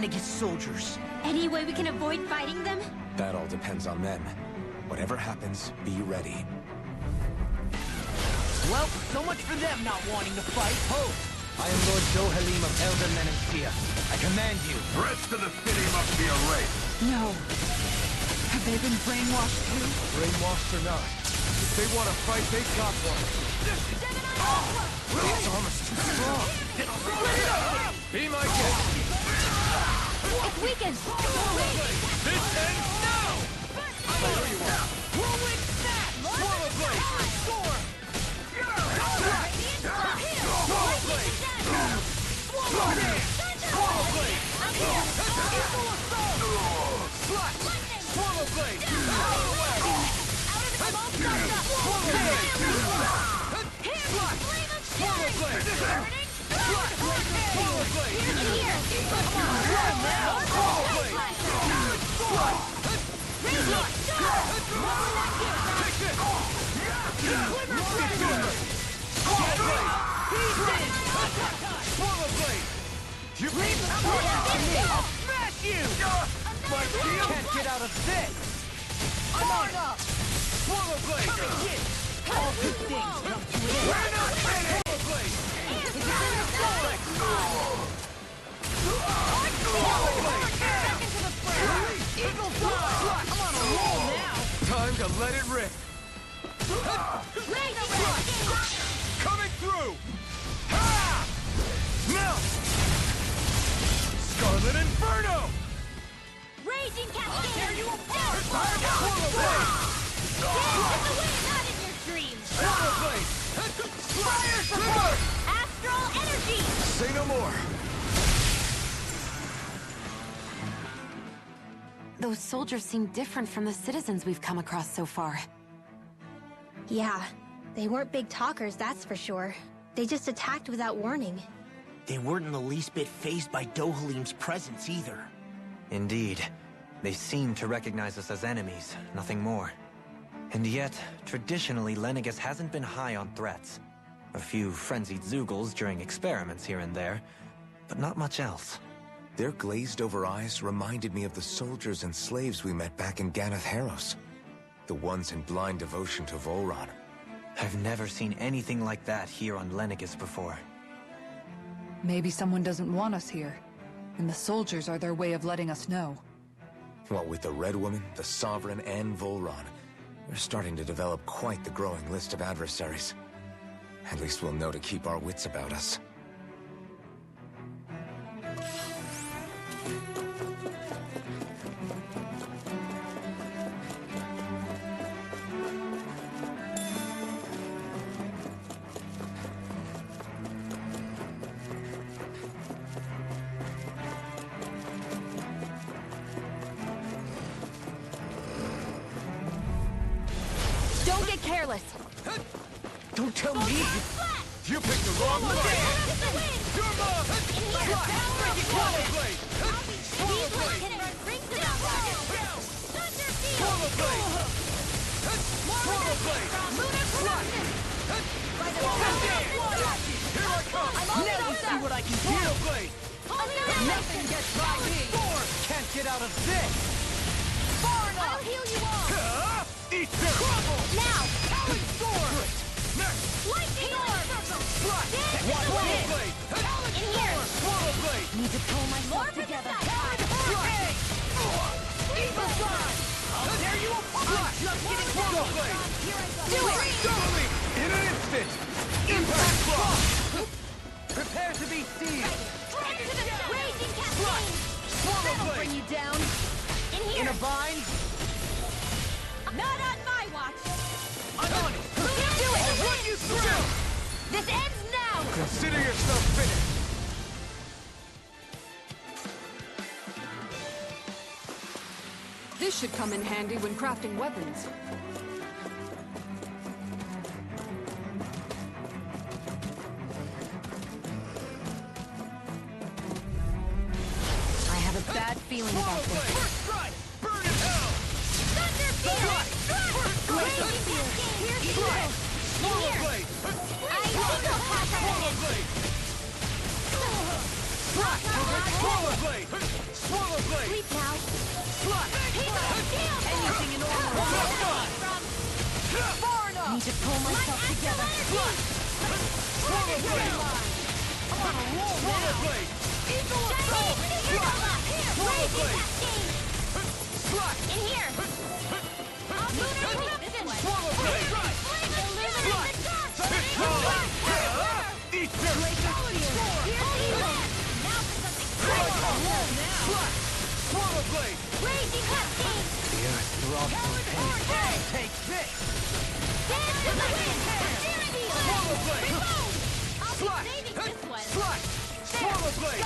Lenegis soldiers. Any way we can avoid fighting them? That all depends on them. Whatever happens, be ready. Well, so much for them not wanting to fight. Ho! I am Lord Dohalim of Elder Menancia. I command you. The rest of the city must be erased. No. Have they been brainwashed too? Brainwashed or not, if they want to fight, they've got one. It's almost too strong. Be my guest. It's weakened! This ends now! I know you are. Whirlwind snap! Swallow blade! Soar! Swallow blade! Swallow blade! Swallow blade! Equal assault! Slash! Swallow blade! Swallow blade! Swallow blade! Slash! Swallow blade! Slash! Swallow blade! Come on! Swallow blade! Slash! You I'll smash you! My shield can't get out of this! I'm on up! Swallow blade! All good things come to an end! We're not finished! Swallow blade! Swallow blade! Eagle fly! I'm on a roll now! Time to let it rip. Coming through! Ha! Now! Scarlet Inferno! Raging Cascade! Tear you apart! Swallow blade! Dance in the wind, not in your dreams! Swallow blade! Fire support! Astral energy! Say no more. Those soldiers seem different from the citizens we've come across so far. Yeah, they weren't big talkers, that's for sure. They just attacked without warning. They weren't in the least bit fazed by Dohalim's presence either. Indeed. They seem to recognize us as enemies, nothing more. And yet, traditionally, Lenegis hasn't been high on threats. A few frenzied Zeugles during experiments here and there, but not much else. Their glazed-over eyes reminded me of the soldiers and slaves we met back in Ganath Haros. The ones in blind devotion to Volron. I've never seen anything like that here on Lenegis before. Maybe someone doesn't want us here, and the soldiers are their way of letting us know. What with the Red Woman, the Sovereign, and Volron, we're starting to develop quite the growing list of adversaries. At least we'll know to keep our wits about us. Don't get careless! Don't tell me! You picked the wrong one! Your mom! Break it, Swallow blade! Swallow blade! Swallow blade! Swallow blade! Here I come! Now you see what I can do! Swallow blade! Nothing gets by me! Can't get out of this! Far enough! I'll heal you all! Eat this! Trouble! Now! Talon sword! Next! Lightning orb! Slash! Swallow Blade! blade! In here! Swallow blade! Need to pull myself together! Hurricane! Eagle fly! I'll tear you apart! I'm just getting Swallow close! blade! Do it! Totally! In an instant! Impact block! Prepare to be seized! Raging Cascade! Swallow That'll blade! bring you down! In In here! a bind? Not on my watch! I'm on it! Do it! I'll run you through! This ends now! Consider yourself finished! This should come in handy when crafting weapons. I have a bad feeling about this. First strike! Burn in hell! Thunder Field! Raging Cascade! Here's the Strike! Swallow Here. blade! I single pass Swallow ahead! blade! Swallow blade! going to pull myself together. Swallow blade! I'm on a roll now! Swallow blade! Eagle of Power! Swallow blade! Slot! In here! I'll move it this way! Swallow blade! Illuminate the dark! Eat dirt! Now for something Swallow critical! Swallow blade! Raging cutscene! The earth throbs in pain. Take this! Dance to the wind! Infinity! Swallow blade! Reload! I'll Slot! be saving this one! Slot! Swallow blade!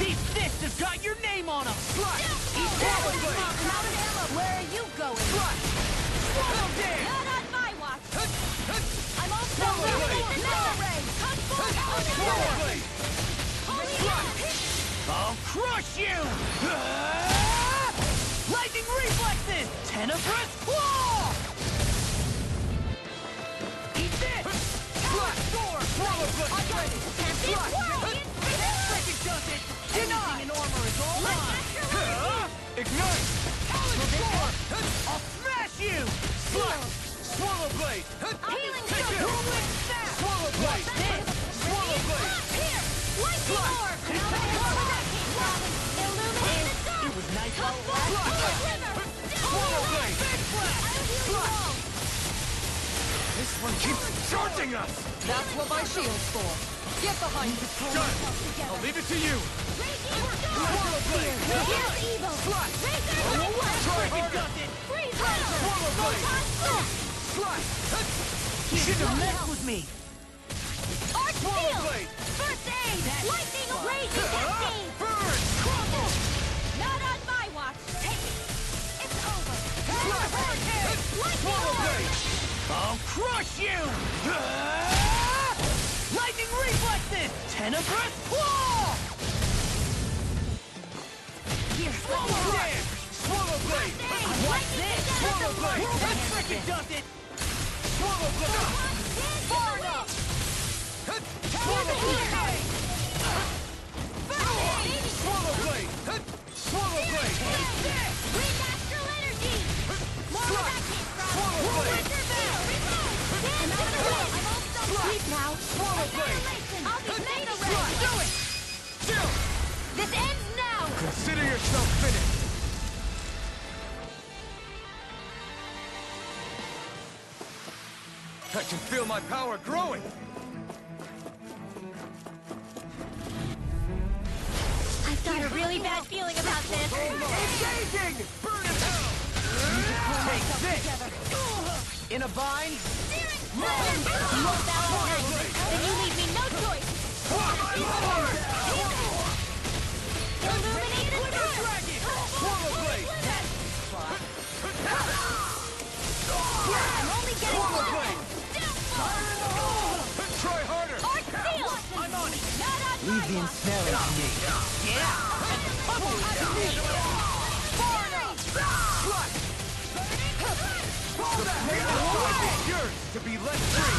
These fists have got your name on them! Slot! Swallow blade! Where are you going? Slot! Swallow dance! Not on my watch! I'm all set Swallow up! blade! Mega ray! Come forward! Swallow blade! Holy Slot! I'll crush you! Lightning reflexes! Tenebrous claw! Eat this! Slot! Swallow blade! Slot! Freaking does it! Everything in armor is all mine! Ignite! I'll smash you! Slot! Swallow blade! Healing Take stone! it! Swallow blade! Swallow blade! Here! Lightning orb! Illuminate the dark! It was nice Come while it lasted. forward! Swallow blade! I'll heal you all! This one keeps charging us! That's what my shield's for. Get behind me. Done! I'll leave it to you! Swallow blade! Here's evil! Slot! Try harder! Freeze! Swallow blade! Slot! You should have messed with me! Arc Swallow field! blade! First aid! Lightning raging cascade! Burn! Crumble! Not on my watch! Take it! It's over! Slot! Lightning Swallow orb! blade! I'll crush you! Lightning reflexes! Tenebrous claw! Here! Swallow dance! Swallow blade! What's this? Swallow blade! That freaking does it! Swallow blade! Far enough! Swallow blade! Swallow blade! Swallow blade! Breathe astral energy! More where that came from! Swallow blade! I'm all sleep now! Swallow blade! I'll be mega Slot! ready! Do it! Still! This ends now! Consider yourself finished! I can feel my power growing! I've got a really bad feeling about this! Engaging! Burn in hell! Take this! In a bind? Then you leave me no choice! Illuminate the dark! Swallow blade! I'm only getting Swallow close! blade! Try harder! Arc seal! I'm on it! Not on Leave my the watch! ensnaring to me. Yours to be let free!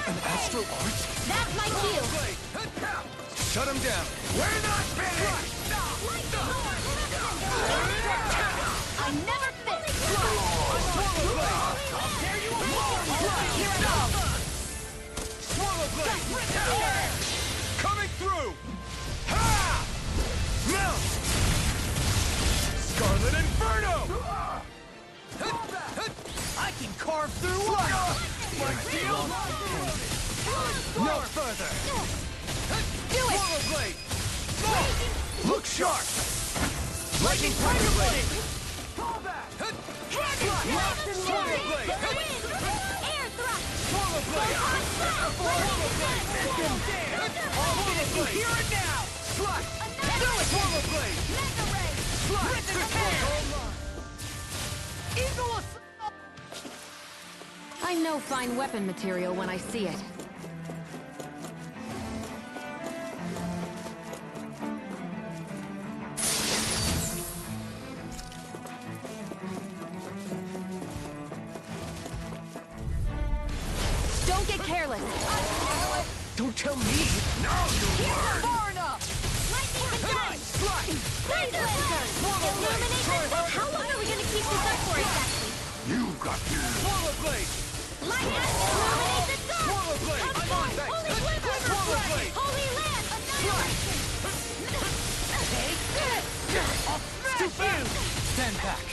An astral arch? That's my cue! Shut him down! We're not finished! I never miss! Swallow blade! Swallow blade! Coming through! Ha! Mount! Scarlet Inferno! I can carve through ice! No further! Do it! Swallow blade! Look sharp! Lightning Tiger Blade! Swallow blade! Air thrust! Swallow blade! Swallow blade! Hear it now! Slot! Do it! Swallow blade! Mega ray! Slot! This one's all mine! Eagle assault! I know fine weapon material when I see it. Don't get careless. Don't tell me! Now you learn! Far enough! Lightning conduct! Slot! Laser laser! Illuminate the dark! How long are we gonna keep this up for exactly? You got Light illuminate the dark! Swallow blade! I'm on that! Holy glimmer! Swallow blade! Holy lamp! Annihilation! Take this! I'll smash you! Stand back.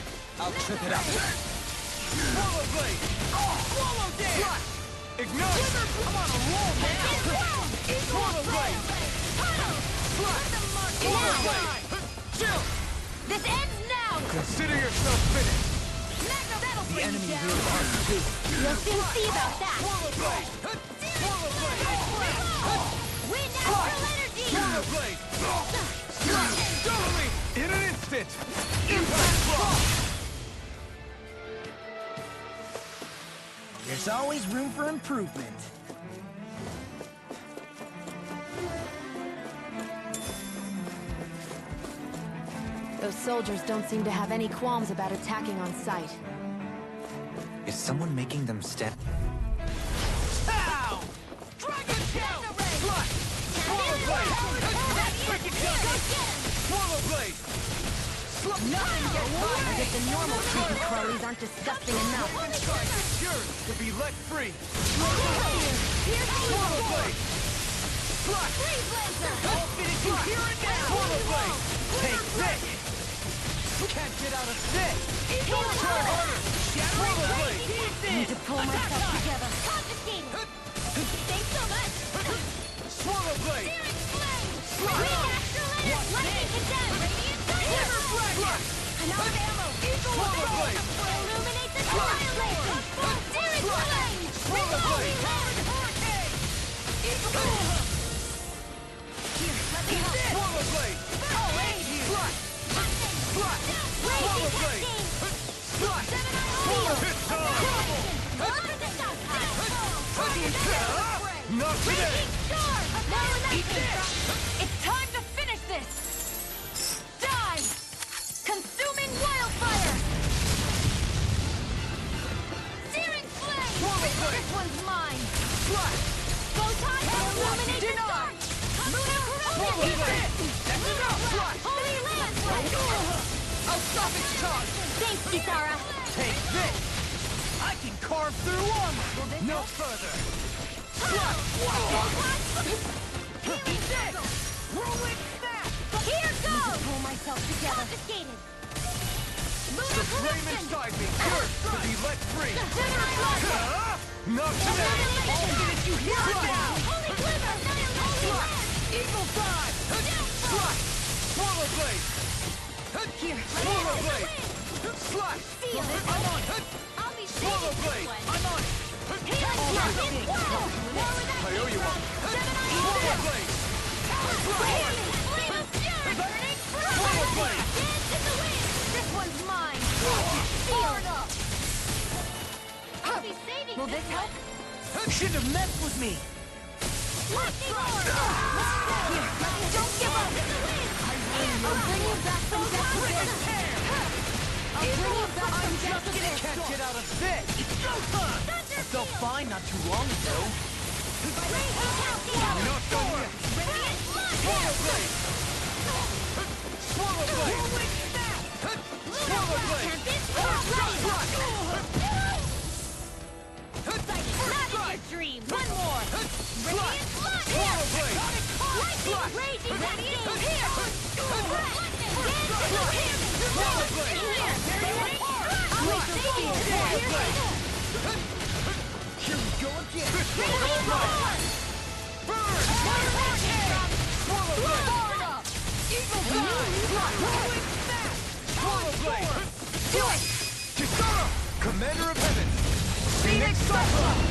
I'll trip it up. Swallow blade! Swallow dance! Ignite! I'm on a roll now! Swallow blade! Swallow blade! Chill! This ends now! Consider yourself finished! That'll The bring enemy you down! will arm too. You'll soon see about that! Swallow blade! Swallow blade! Wind natural energy! Swallow blade! Double me! In an instant! Impact block! There's always room for improvement. Those soldiers don't seem to have any qualms about attacking on sight. Is someone making them stand? Pow! Dragon Tail! Slash! Swallow blade! Wicked gun! Swallow blade! Nothing gets by As if the normal creepy crawlies aren't disgusting enough. Inside is yours to be let free! Swallow Swallow blade! Slash! I'll finish you here and now! Swallow blade! Take this! Can't get out of this! Try harder! Swallow blade! Need to pull myself together. Confiscated! Thanks so much! Swallow blade! Wind natural energy! Lightning condemned! Radiant thunder! Enough ammo! Swallow blade! Illuminate the annihilation! Searing flame! Swallow blade! Here, let me help! Swallow blade! I'll aid you! Slash! Slash! Swallow blade! Slash! Swallow pistol! Not today! It's time to finish this! Die! Consuming wildfire! Searing flame! This one's mine! Slash! Go time to illuminate the dark! Swallow blade! Holy land! I'll stop its charge! Thanks, Kisara! Take this! I can carve through armor! No further! Whirlwind snap! Here goes! Pull myself together. Confiscated! The flame inside me cursed to be let free! General Not today! I'll finish you here and now! Holy glimmer! Holy land! Eagle dive! Slash! Swallow blade! Here, Swallow blade! Slash! feel it! I'm on! I'll be Swallow blade! I'm on! I owe you one! Swallow blade! Swallow blade! This one's mine! I'll be saving Will this help? Shouldn't have messed with me! Don't give up! I'll bring you back from death to this. I'll bring you back from death to this. Can't get out of this! It's go time! I felt fine not too long ago. Not done yet! Swallow blade! Swallow blade! Swallow blade! Not in your dream! One more! Radiant blood! Swallow blade! Lightning raging! Radiant here! Swallow blade! I'll be saving you! Here we go again! Radiant more! Burn! Swallow blade! Eagle dive! Swallow blade! Do it! Kisara! Commander of Heaven! Phoenix Cyclone!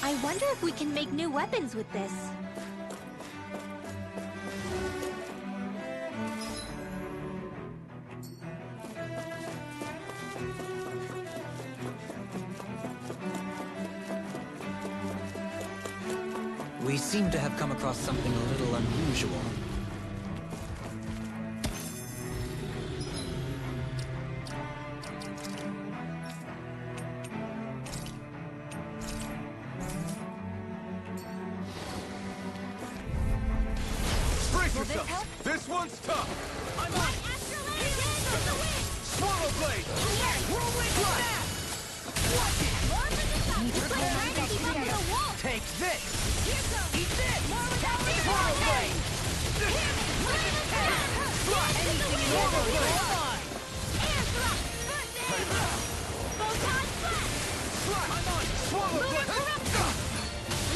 I wonder if we can make new weapons with this. We seem to have come across something a little unusual. Brace yourself! This one's tough! I'm on! Swallow blade! Whirlwind snap! this! Here goes. Eat this! More without the Swallow blade! Anything in your way, come on! Air thrust. Photon blast. I'm on! Swallow Lunar blade! corruption.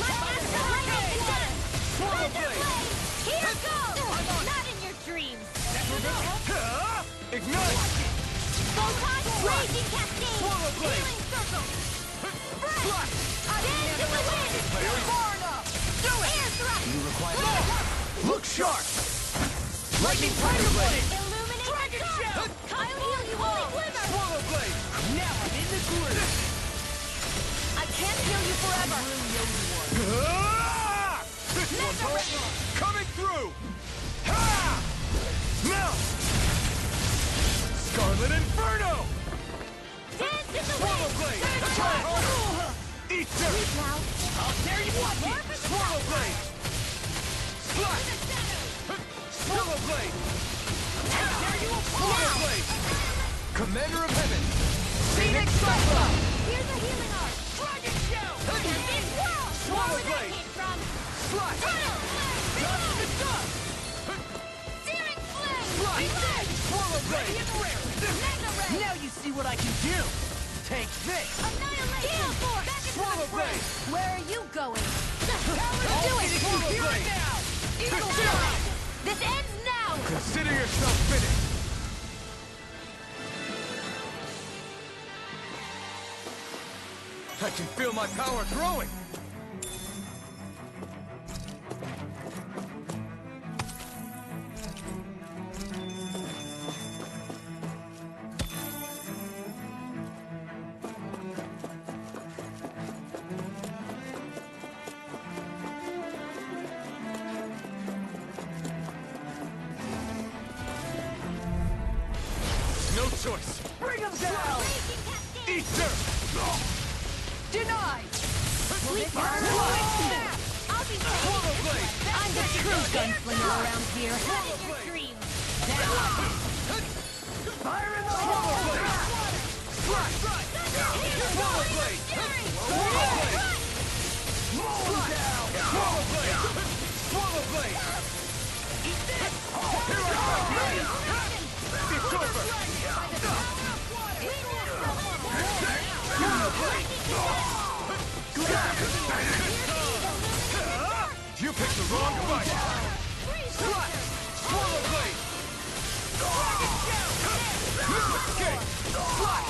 Light astral lightning gun. Swallow Thunder blade! blade. Here goes. Not in your dreams. Ignite! Photon raging cascade. Swallow blade. Healing circle. Breath. Dance in the wind. Far enough! Do it. Air thrust. You require... Look sharp! Lightning Tiger Blade! Illuminate Dragon the Shell! dark. I'll heal you while I glimmer. Swallow blade! Now I'm in the groove! I can't heal you forever. Ah! This one's all coming through! Ha! Now! Scarlet Inferno! Dance in the Swallow wind. blade! Turn Try around. harder! Eat dirt! Now. I'll tear you up! More for the Swallow top. blade! Slash! Swallow blade! I'll tear you apart! Swallow blade! Commander of Heaven! Phoenix Cyclone! Here's a healing art. Dragon Shell! Big world. Swallow Where that blade! came from. Slash! Tunnel. Dust to dust! Searing flame. Slash! Swallow blade! Mega ray. Now you see what I can do! Take this! Annihilation. Gale force. Back into Swallow the fray. blade! Where are you going? I'll Do it. Swallow Here blade! now. Eagle fly. This ends now. Consider yourself finished. I can feel my power growing! No choice! Bring him down! Raging cascade. Eat dirt! Denied! Sleep. I'll be Swallow safe. blade! I'm the true gunslinger around here. Not in your dreams. Fire in the Swallow blade! Slash! Swallow blade! Swallow blade! Mow down! Swallow blade! Swallow blade! Eat this! Here I come! It's over! Swallow blade! You picked the wrong fight! Slash! Swallow blade! Escape! Slash!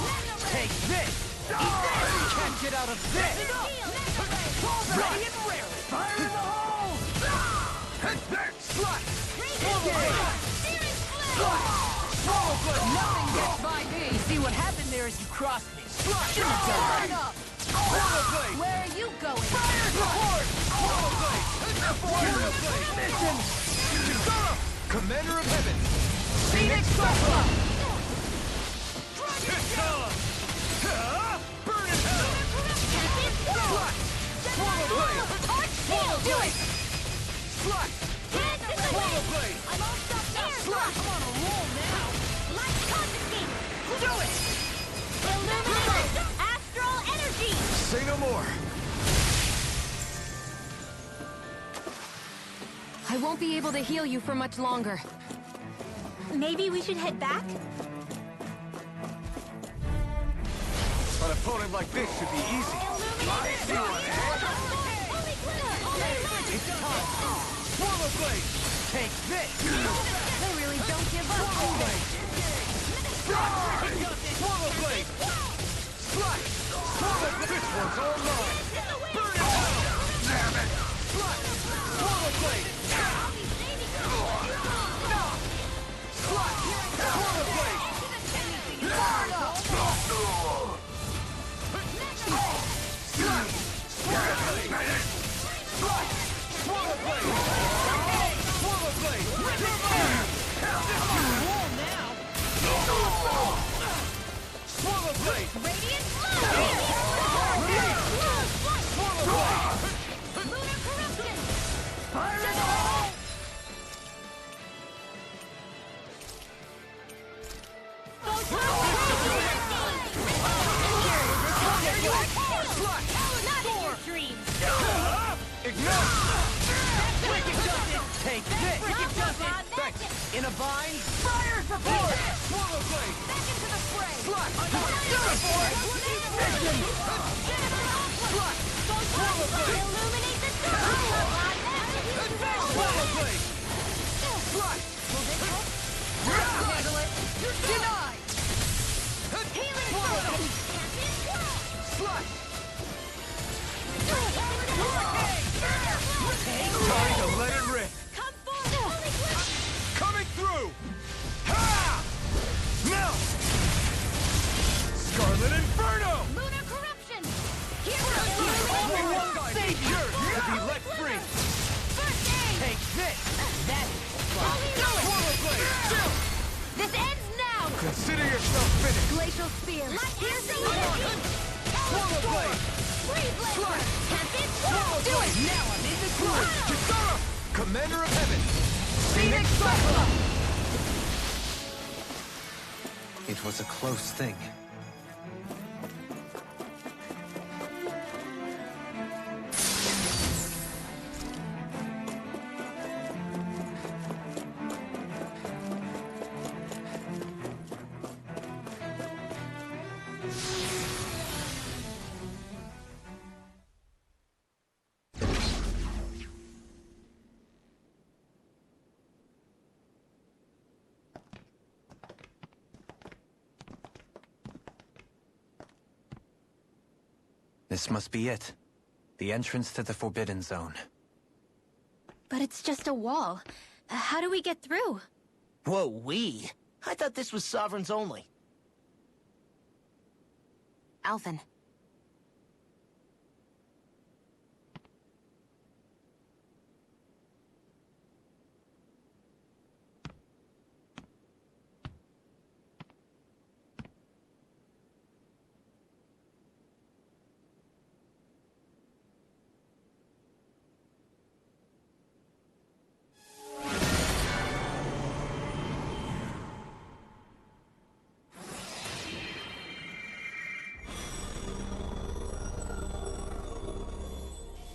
Take this! Can't get out of this! Ready and rare! Fire in the hole! Slash! Swallow blade! Nothing gets by me! See what happened there is you crossed me. Slash! Turn up! Swallow blade! Where are you going? Fire support! Swallow blade! Swallow blade! Mission! Commander of Heaven! Phoenix Cyclone! Dragon Shell! Burn in hell! Slash! Swallow blade! Swallow Do blade. it! Slash! Dance in the Swallow wind. blade! I'm all stuffed up. Slash! I'm on a roll now! Light confiscate. Do it! Illuminate. Astral energy. Say no more. I won't be able to heal you for much longer. Maybe we should head back? An opponent like this should be easy. It's time! Swallow blade! Take this! They really don't give up. Swallow blade! Swallow blade! Slash! Swallow blade! This one's all mine! Burn in hell! Damn it! Slash! Swallow blade! Slash! Swallow blade! Burn up! Slash! Swallow blade! Slash! Swallow blade! Swallow blade! This is on a roll now! Swallow blade! Radiant Swallow blade! Lunar corruption. Fire in the hole! Not in your dreams. Ignite! Take this! In a bind, fire the Forward! Swallow blade! Back into the fray! Slash! Swallow blade! Illuminate the Advance swallow blade! Slash! handle it! You're denied! Healing Swallow sword! blade! Slash! Time to let it rip! Come forward! Coming through! Ha! Now! Scarlet Inferno! Lunar corruption! Here Only one guy secured to be let free! First aid! Take this! That's Swallow blade! Chill! This ends now! Consider yourself finished! Glacial spear! Piercing energy! Swallow blade! Free blade! Slash! Tempest! Swallow Do blade! it! now I'm in the groove! Kisara! Commander of Heaven! Phoenix Cyclops! It was a close thing. This must be it. The entrance to the Forbidden Zone. But it's just a wall. How do we get through? Whoa, we? I thought this was Sovereigns only. Alphen.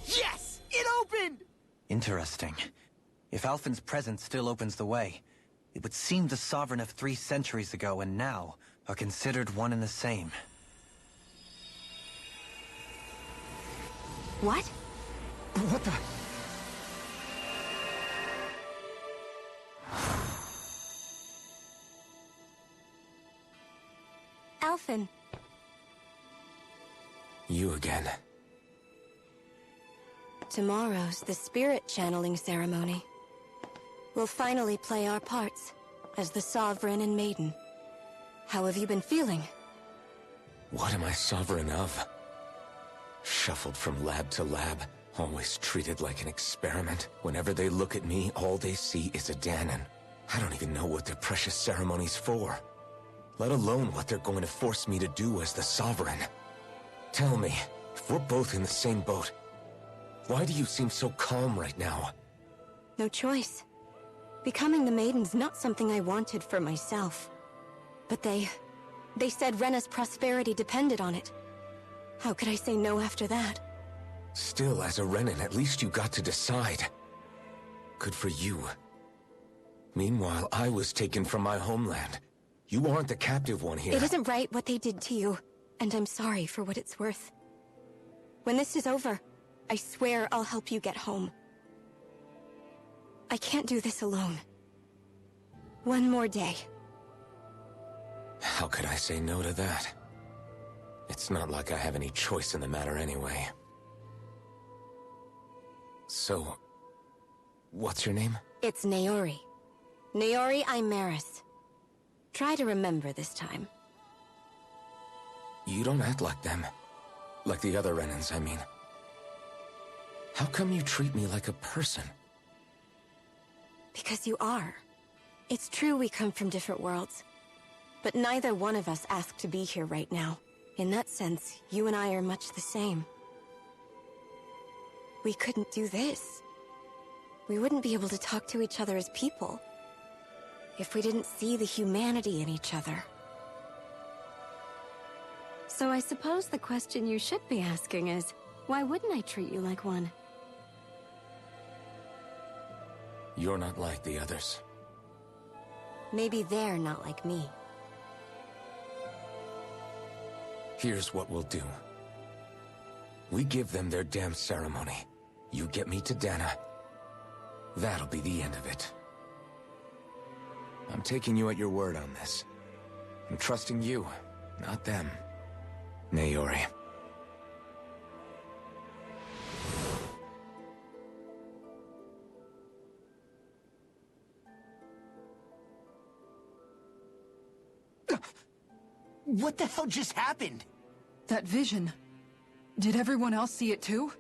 Yes! It opened! Interesting. If Alphen's presence still opens the way, it would seem the Sovereign of 3 centuries ago and now are considered one and the same. What? What the? Alphen. You again. Tomorrow's the spirit channeling ceremony. We'll finally play our parts as the Sovereign and Maiden. How have you been feeling? What am I sovereign of? Shuffled from lab to lab, always treated like an experiment. Whenever they look at me, all they see is a Danon. I don't even know what their precious ceremony's for. Let alone what they're going to force me to do as the Sovereign. Tell me, if we're both in the same boat, why do you seem so calm right now? No choice. Becoming the Maiden's not something I wanted for myself. But they said Rena's prosperity depended on it. How could I say no after that? Still, as a Renan, at least you got to decide. Good for you. Meanwhile, I was taken from my homeland. You aren't the captive one here. It isn't right what they did to you, and I'm sorry for what it's worth. When this is over, I swear I'll help you get home. I can't do this alone. One more day. How could I say no to that? It's not like I have any choice in the matter anyway. So, what's your name? It's Naori. Naori Imaris. Try to remember this time. You don't act like them. Like the other Renans, I mean. How come you treat me like a person? Because you are. It's true we come from different worlds. But neither one of us asked to be here right now. In that sense, you and I are much the same. We couldn't do this. We wouldn't be able to talk to each other as people if we didn't see the humanity in each other. So I suppose the question you should be asking is, why wouldn't I treat you like one? You're not like the others. Maybe they're not like me. Here's what we'll do. We give them their damn ceremony. You get me to Dana. That'll be the end of it. I'm taking you at your word on this. I'm trusting you, not them. Naori. What the hell just happened? That vision. Did everyone else see it too?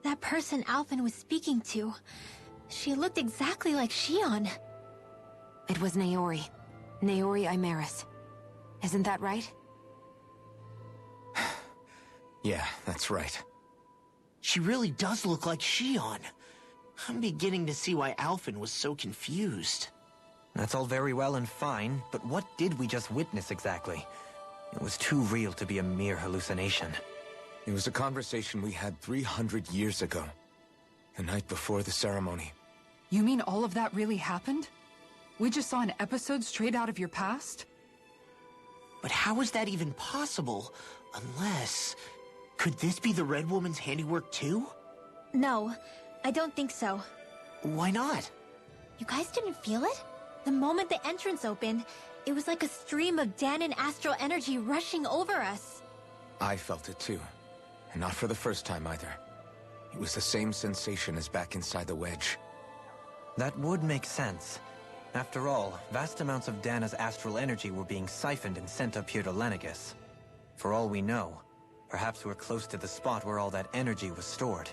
That person Alphen was speaking to, she looked exactly like Shion. It was Naori. Naori Imaris. Isn't that right? Yeah, that's right. She really does look like Shion. I'm beginning to see why Alphen was so confused. That's all very well and fine, but what did we just witness exactly? It was too real to be a mere hallucination. It was a conversation we had 300 years ago. The night before the ceremony. You mean all of that really happened? We just saw an episode straight out of your past? But how is that even possible? Unless... Could this be the Red Woman's handiwork too? No, I don't think so. Why not? You guys didn't feel it? The moment the entrance opened, it was like a stream of Danon astral energy rushing over us. I felt it too. And not for the first time either. It was the same sensation as back inside the wedge. That would make sense. After all, vast amounts of Dana's astral energy were being siphoned and sent up here to Lenegus. For all we know, perhaps we're close to the spot where all that energy was stored.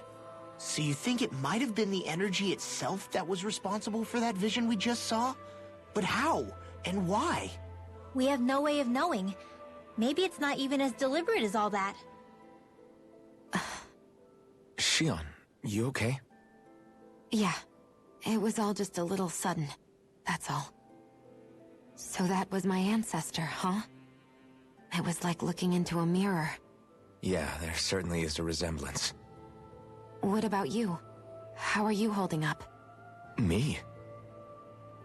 So you think it might have been the energy itself that was responsible for that vision we just saw? But how? And why? We have no way of knowing. Maybe it's not even as deliberate as all that. Shion, you okay? Yeah. It was all just a little sudden. That's all. So that was my ancestor, huh? It was like looking into a mirror. Yeah, there certainly is a resemblance. What about you? How are you holding up? Me?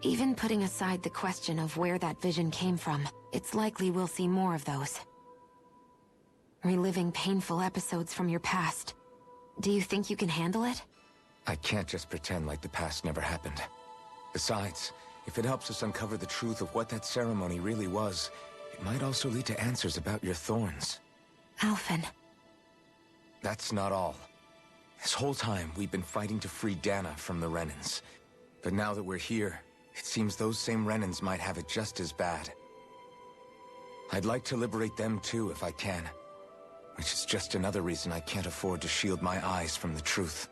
Even putting aside the question of where that vision came from, it's likely we'll see more of those. Reliving painful episodes from your past. Do you think you can handle it? I can't just pretend like the past never happened. Besides, if it helps us uncover the truth of what that ceremony really was, it might also lead to answers about your thorns. Alphen. That's not all. This whole time, we've been fighting to free Dana from the Renans. But now that we're here, it seems those same Renans might have it just as bad. I'd like to liberate them too if I can. Which is just another reason I can't afford to shield my eyes from the truth.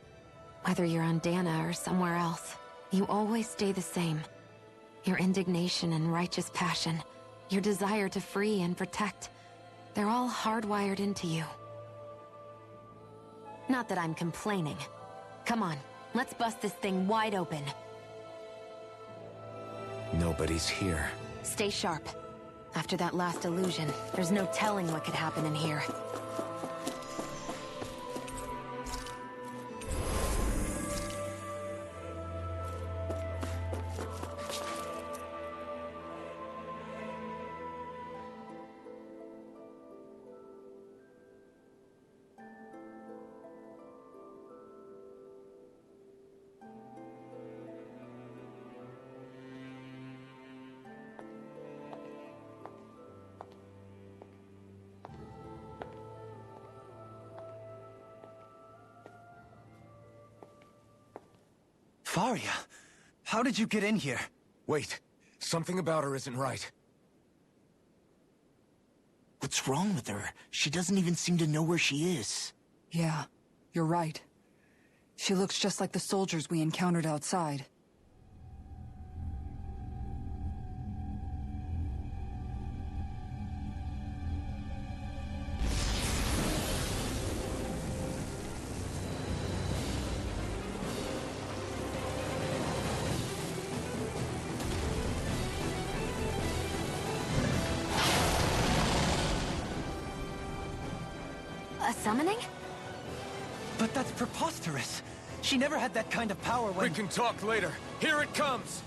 Whether you're on Dana or somewhere else, you always stay the same. Your indignation and righteous passion, your desire to free and protect, they're all hardwired into you. Not that I'm complaining. Come on, let's bust this thing wide open. Nobody's here. Stay sharp. After that last illusion, there's no telling what could happen in here. Faria, how did you get in here? Wait, something about her isn't right. What's wrong with her? She doesn't even seem to know where she is. Yeah, you're right. She looks just like the soldiers we encountered outside. A summoning? But that's preposterous. She never had that kind of power when... We can talk later. Here it comes!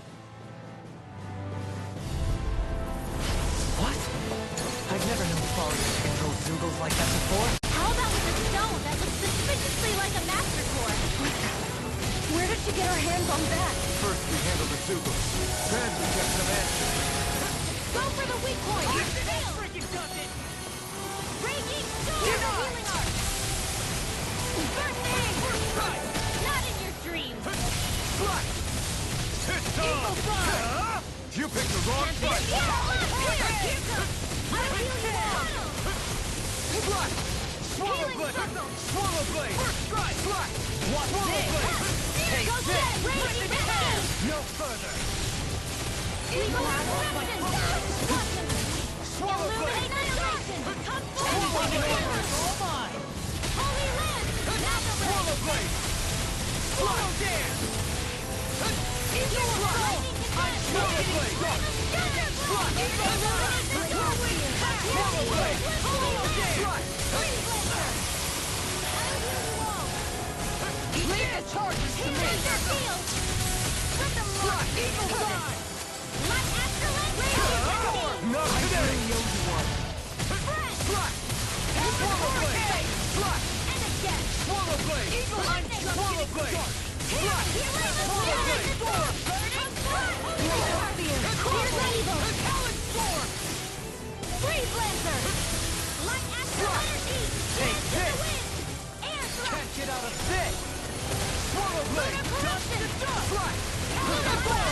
What? I've never known Faria to control Zoogles like that before. How about with a stone that looks suspiciously like a master core? Where did she get her hands on that? First we handle the Zoogles. Then we get some answers. Go for the weak point! Freaking does it! Raging Storm! Healing Arc! First aid! Not in your dreams! It's on! You picked the wrong fight! I'll heal you all! Swallow blade! Swallow blade! First strike! What's this? Take Go this! set! Raging Storm! No further! Eagle Eruption! Swallow blade! Illuminate Annihilation! Come forward! All mine! Holy Land! Swallow blade! Swallow dare! Eagle Lightning Defense! Swallow blade! Swallow blade! Swallow dare! Leave the charges to me! Eagle Fly! Light Astrolite Raging! Not today! Swallow blade! And again! Swallow blade! Swallow blade! Can't get out of this! Swallow blade!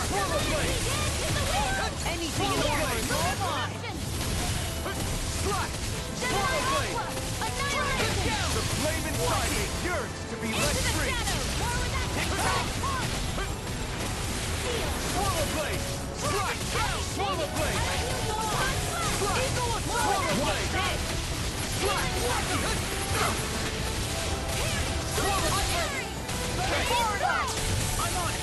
Swallow blade! Anything in the world! Swallow blade! Annihilation! The flame inside me yearns to be let free! Swallow blade! Swallow blade! Swallow blade! I'm on it!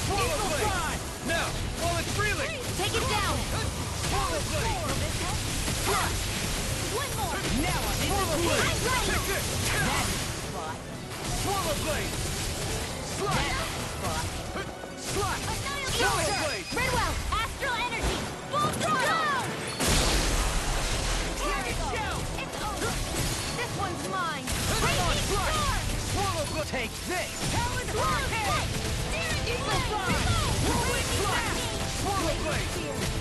Swallow blade! Now, while it's reeling! Take it down! Swallow blade! One more! Now I'm in Swallow the blade! lead! Take this! That's the spot! Swallow blade! That's the spot! Swallow blade! Redwell! Astral Energy! Full throttle! Here we go! It's over! This one's mine! Raging Storm! Swallow blade! Take this! Talon Hurricane! Eagle Fly! Swallow blade!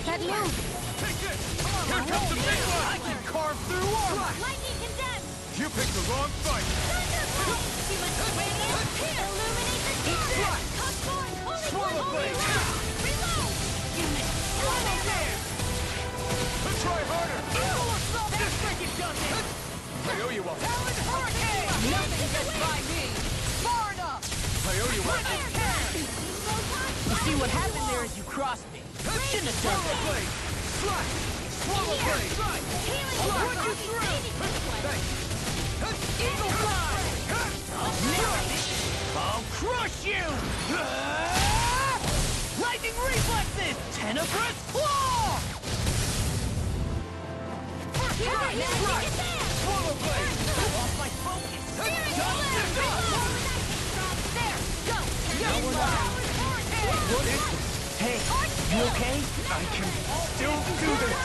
That move! Take this! Here comes the big one! I can carve through armor! Lightning Condemned! You picked the wrong fight! Thunderbolt! She must radiate here! Illuminate the dark! Come forth! Holy Swallow blade! Reload! Unit! Swallow dare! Try harder! This freaking does it! I owe you one! Talon Hurricane! Nothing gets by me! Far enough! I owe you one! You see what happened there is you crossed me. Shouldn't have done Swallow that. blade! Swallow blade! Put you through! Eagle Fly! I'll crush you! Lightning reflexes! Tenebrous claw! Swallow blade! Off my focus! There! Go! No, we're not. What is this? Hey, you okay? I can still do this!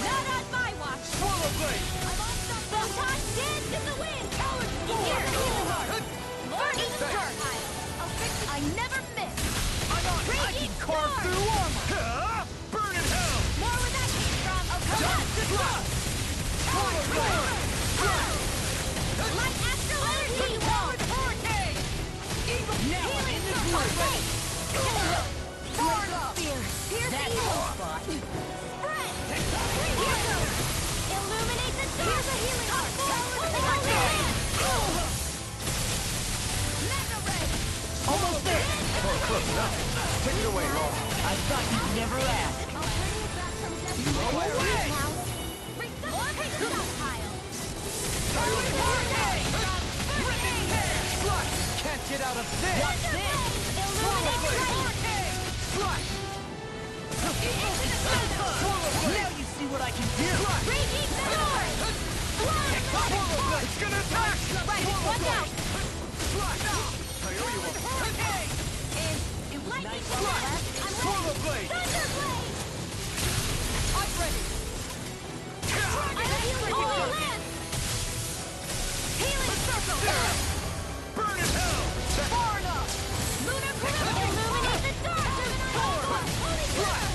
Not on my watch! Swallow blade! Photon dance in the wind! Here! Burning Star! I never miss! I can carve through armor! Burn in hell! More where that came from! Oh, come on! Swallow blade! Light Astral Energy! Hurricane! Now I'm in the groove! Here's That's evil! the spot! Spread! Here goes! Illuminate the dark! Here's a healing heart! Mega Ray! Almost there! Close enough. Take it away, Law. I thought you'd never ask. I'll bring you back from death. You know where it is. Now, resuscitate the stockpile! Can't get out of this! What's this? Illuminate the light! Now you see what I can do! Raging Storm! It's gonna attack! out! I owe you a Okay! And it was lightning from the left. I'm Swallow blade! Thunderblade! I'm ready. I'm healing Holy Lance! Healing Circle! Burn in hell! Far enough. Lunar Perimeter! Illuminate the dark! Holy Fire!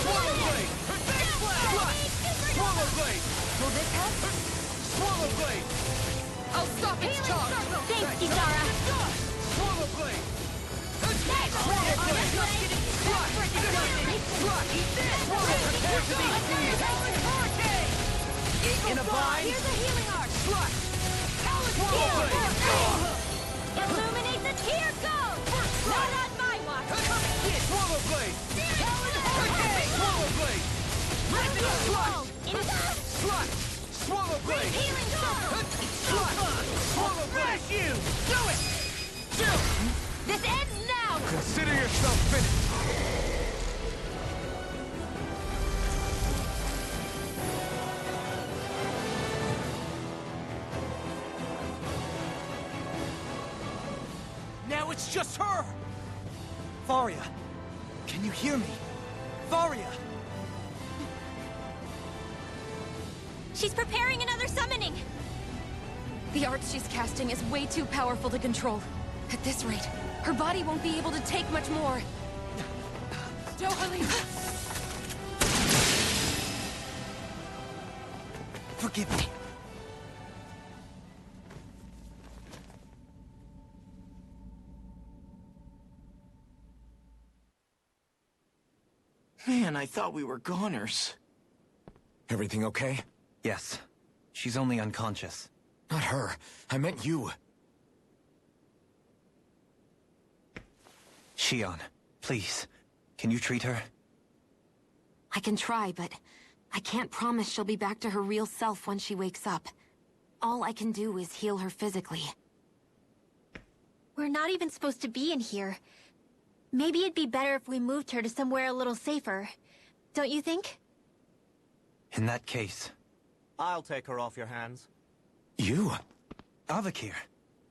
Swallow blade! Swallow blade! Will this help? Swallow blade! I'll stop its Healing charge. Circle! Thanks, Kisara! Swallow blade! Next! Swallow blade! In a bind. Here's a healing arc! Swallow blade! Illuminate the tear goes! Not on my watch! Swallow blade! Swallow blade! Swallow blade! Healing circle! Swallow blade! You! Do it! This ends now! Consider yourself finished! Now it's just her. Faria, can you hear me? Faria! She's preparing another summoning! The art she's casting is way too powerful to control. At this rate, her body won't be able to take much more. Dohalim! Forgive me. Man, I thought we were goners. Everything okay? Yes. She's only unconscious. Not her. I meant you. Shion, please. Can you treat her? I can try, but I can't promise she'll be back to her real self when she wakes up. All I can do is heal her physically. We're not even supposed to be in here. Maybe it'd be better if we moved her to somewhere a little safer. Don't you think? In that case... I'll take her off your hands. You? Avakir,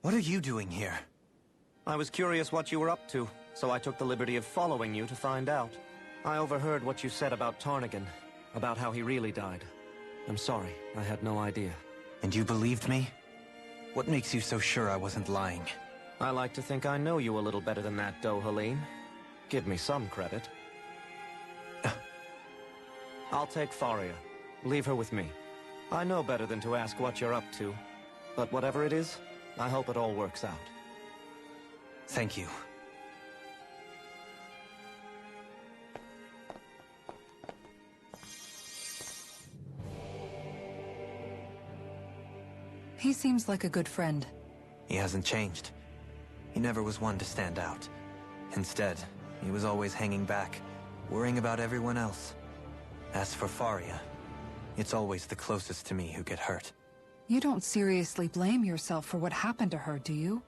what are you doing here? I was curious what you were up to, so I took the liberty of following you to find out. I overheard what you said about Tarnigan, about how he really died. I'm sorry, I had no idea. And you believed me? What makes you so sure I wasn't lying? I like to think I know you a little better than that, Dohalim. Give me some credit. I'll take Faria. Leave her with me. I know better than to ask what you're up to. But whatever it is, I hope it all works out. Thank you. He seems like a good friend. He hasn't changed. He never was one to stand out. Instead, he was always hanging back, worrying about everyone else. As for Faria, it's always the closest to me who get hurt. You don't seriously blame yourself for what happened to her, do you?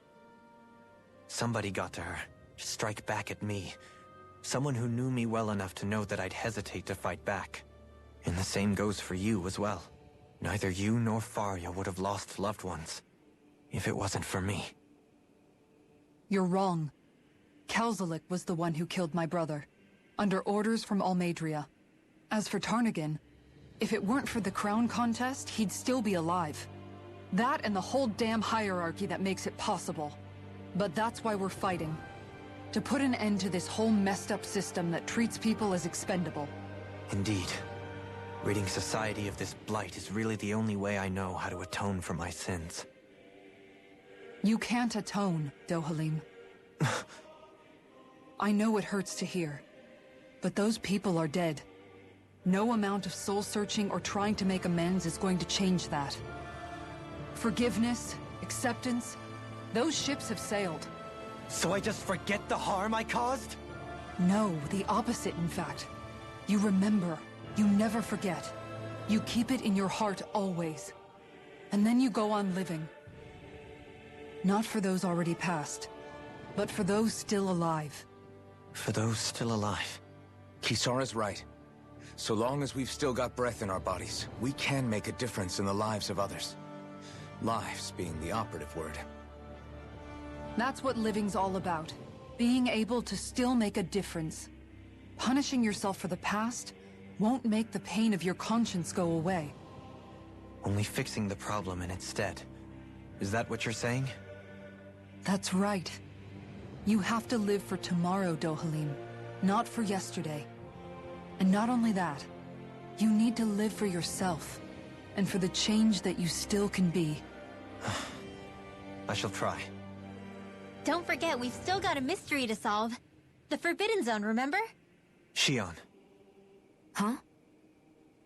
Somebody got to her, to strike back at me. Someone who knew me well enough to know that I'd hesitate to fight back. And the same goes for you as well. Neither you nor Faria would have lost loved ones, if it wasn't for me. You're wrong. Kelzelik was the one who killed my brother, under orders from Almadria. As for Tarnigan, if it weren't for the crown contest, he'd still be alive. That and the whole damn hierarchy that makes it possible. But that's why we're fighting. To put an end to this whole messed up system that treats people as expendable. Indeed. Ridding society of this blight is really the only way I know how to atone for my sins. You can't atone, Dohalim. I know it hurts to hear, but those people are dead. No amount of soul-searching or trying to make amends is going to change that. Forgiveness, acceptance, those ships have sailed. So I just forget the harm I caused? No, the opposite, in fact. You remember. You never forget. You keep it in your heart always. And then you go on living. Not for those already past, but for those still alive. For those still alive. Kisara's right. So long as we've still got breath in our bodies, we can make a difference in the lives of others. Lives being the operative word. That's what living's all about. Being able to still make a difference. Punishing yourself for the past won't make the pain of your conscience go away. Only fixing the problem in its stead. Is that what you're saying? That's right. You have to live for tomorrow, Dohalim, not for yesterday. And not only that, you need to live for yourself, and for the change that you still can be. I shall try. Don't forget, we've still got a mystery to solve. The Forbidden Zone, remember? Shion. Huh?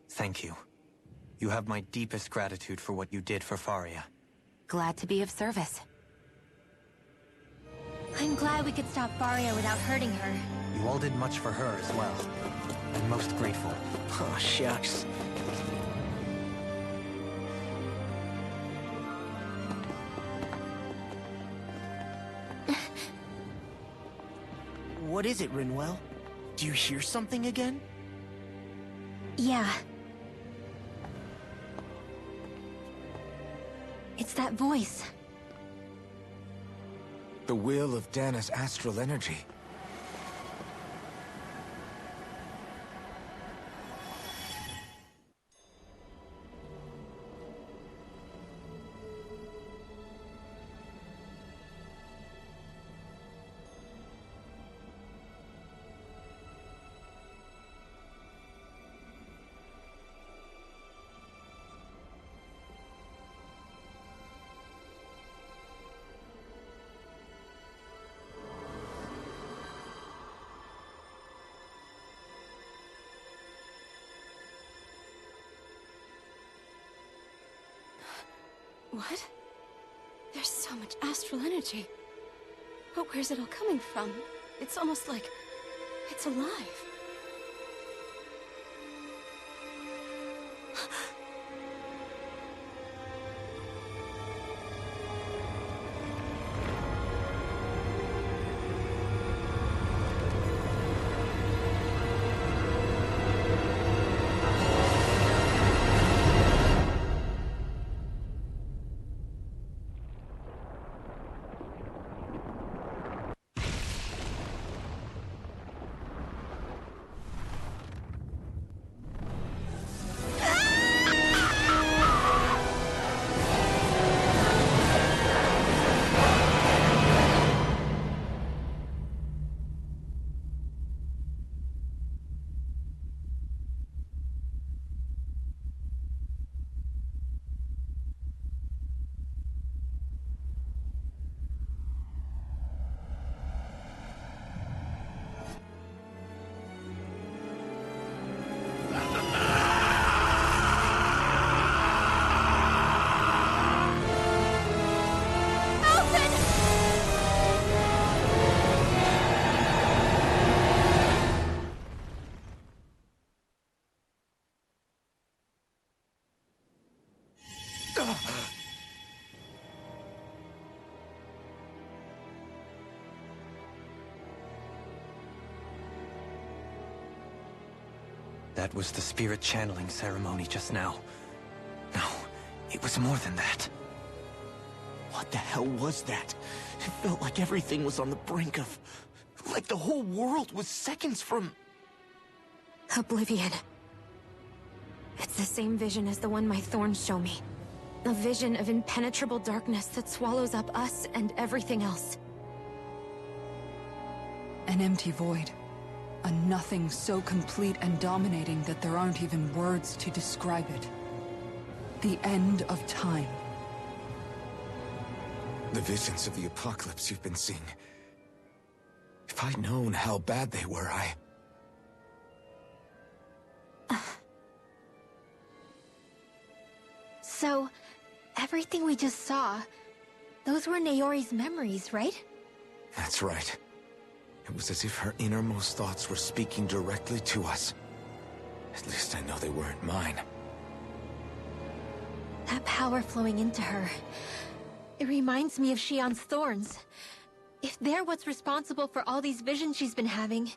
Thank you. You have my deepest gratitude for what you did for Faria. Glad to be of service. I'm glad we could stop Faria without hurting her. You all did much for her as well. I'm most grateful. Oh, shucks. What is it, Rinwell? Do you hear something again? Yeah. It's that voice. The will of Dana's astral energy. What? There's so much astral energy. But where's it all coming from? It's almost like it's alive. That was the spirit channeling ceremony just now. No, it was more than that. What the hell was that? It felt like everything was on the brink of... like the whole world was seconds from... Oblivion. It's the same vision as the one my thorns show me. A vision of impenetrable darkness that swallows up us and everything else. An empty void. A nothing so complete and dominating that there aren't even words to describe it. The end of time. The visions of the apocalypse you've been seeing. If I'd known how bad they were, So, everything we just saw, those were Naori's memories, right? That's right. It was as if her innermost thoughts were speaking directly to us. At least I know they weren't mine. That power flowing into her, it reminds me of Shion's thorns. If they're what's responsible for all these visions she's been having,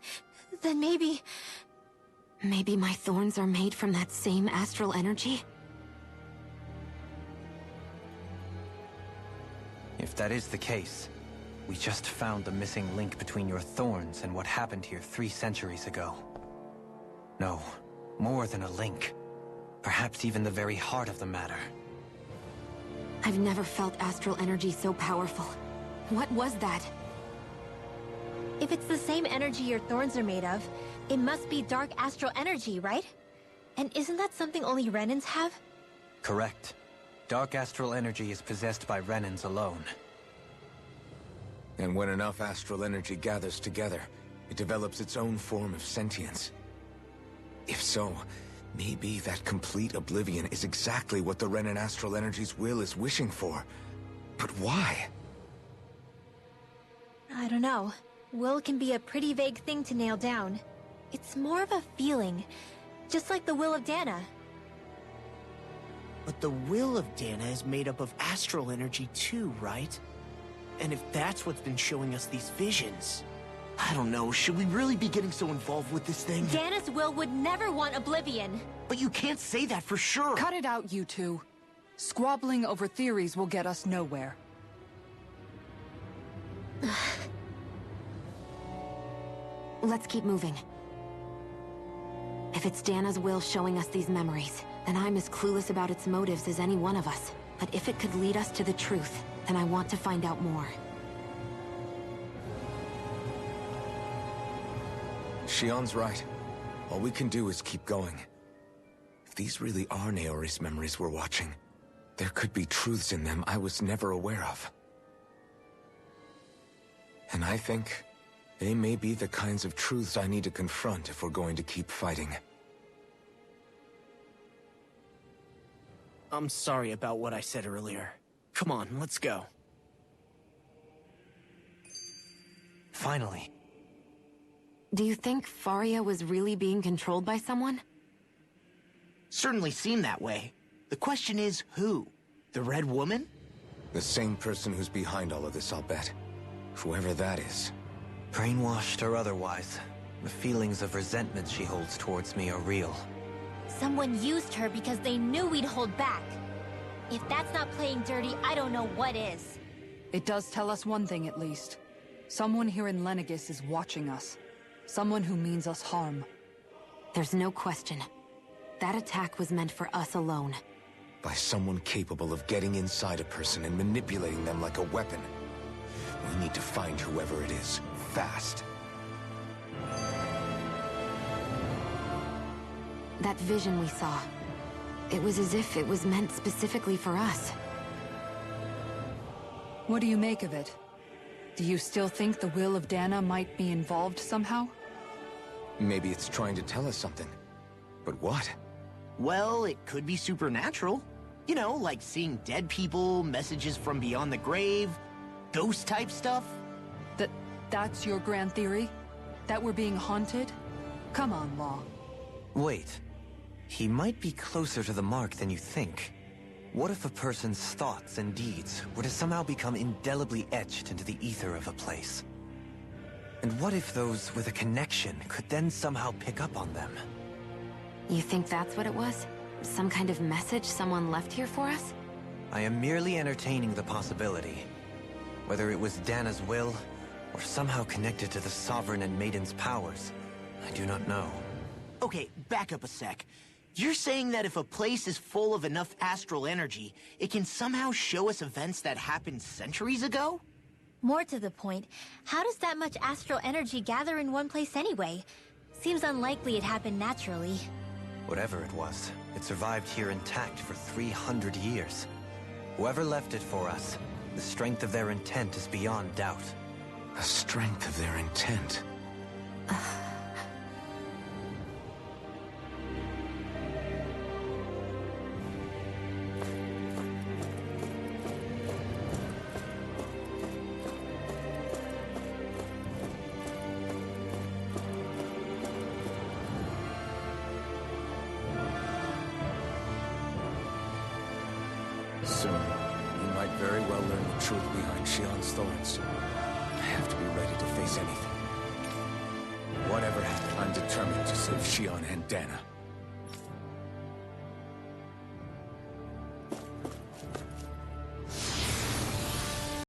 then maybe... Maybe my thorns are made from that same astral energy? If that is the case, We just found the missing link between your thorns and what happened here 3 centuries ago. No, more than a link. Perhaps even the very heart of the matter. I've never felt astral energy so powerful. What was that? If it's the same energy your thorns are made of, it must be dark astral energy, right? And isn't that something only Renans have? Correct. Dark astral energy is possessed by Renans alone. And when enough astral energy gathers together, it develops its own form of sentience. If so, maybe that complete oblivion is exactly what the Renan astral energy's will is wishing for. But why? I don't know. Will can be a pretty vague thing to nail down. It's more of a feeling, just like the will of Dana. But the will of Dana is made up of astral energy too, right? And if that's what's been showing us these visions... I don't know, should we really be getting so involved with this thing? Dana's will would never want oblivion. But you can't say that for sure! Cut it out, you two. Squabbling over theories will get us nowhere. Let's keep moving. If it's Dana's will showing us these memories, then I'm as clueless about its motives as any one of us. But if it could lead us to the truth, then I want to find out more. Shion's right. All we can do is keep going. If these really are Naori's memories we're watching, there could be truths in them I was never aware of. And I think they may be the kinds of truths I need to confront if we're going to keep fighting. I'm sorry about what I said earlier. Come on, let's go. Finally. Do you think Faria was really being controlled by someone? Certainly seemed that way. The question is, who? The Red Woman? The same person who's behind all of this, I'll bet. Whoever that is. Brainwashed or otherwise, the feelings of resentment she holds towards me are real. Someone used her because they knew we'd hold back. If that's not playing dirty, I don't know what is. It does tell us one thing at least. Someone here in Lenegis is watching us. Someone who means us harm. There's no question. That attack was meant for us alone. By someone capable of getting inside a person and manipulating them like a weapon. We need to find whoever it is, fast. That vision we saw. It was as if it was meant specifically for us. What do you make of it? Do you still think the will of Dana might be involved somehow? Maybe it's trying to tell us something. But what? Well, it could be supernatural. You know, like seeing dead people, messages from beyond the grave, ghost-type stuff. That's your grand theory? That we're being haunted? Come on, Law. Wait. He might be closer to the mark than you think. What if a person's thoughts and deeds were to somehow become indelibly etched into the ether of a place? And what if those with a connection could then somehow pick up on them? You think that's what it was? Some kind of message someone left here for us? I am merely entertaining the possibility. Whether it was Dana's will, or somehow connected to the Sovereign and Maiden's powers, I do not know. Okay, back up a sec. You're saying that if a place is full of enough astral energy, it can somehow show us events that happened centuries ago? More to the point, how does that much astral energy gather in one place anyway? Seems unlikely it happened naturally. Whatever it was, it survived here intact for 300 years. Whoever left it for us, the strength of their intent is beyond doubt. The strength of their intent. Soon, we might very well learn the truth behind Shion's thorns. I have to be ready to face anything. Whatever happens, I'm determined to save Shion and Dana.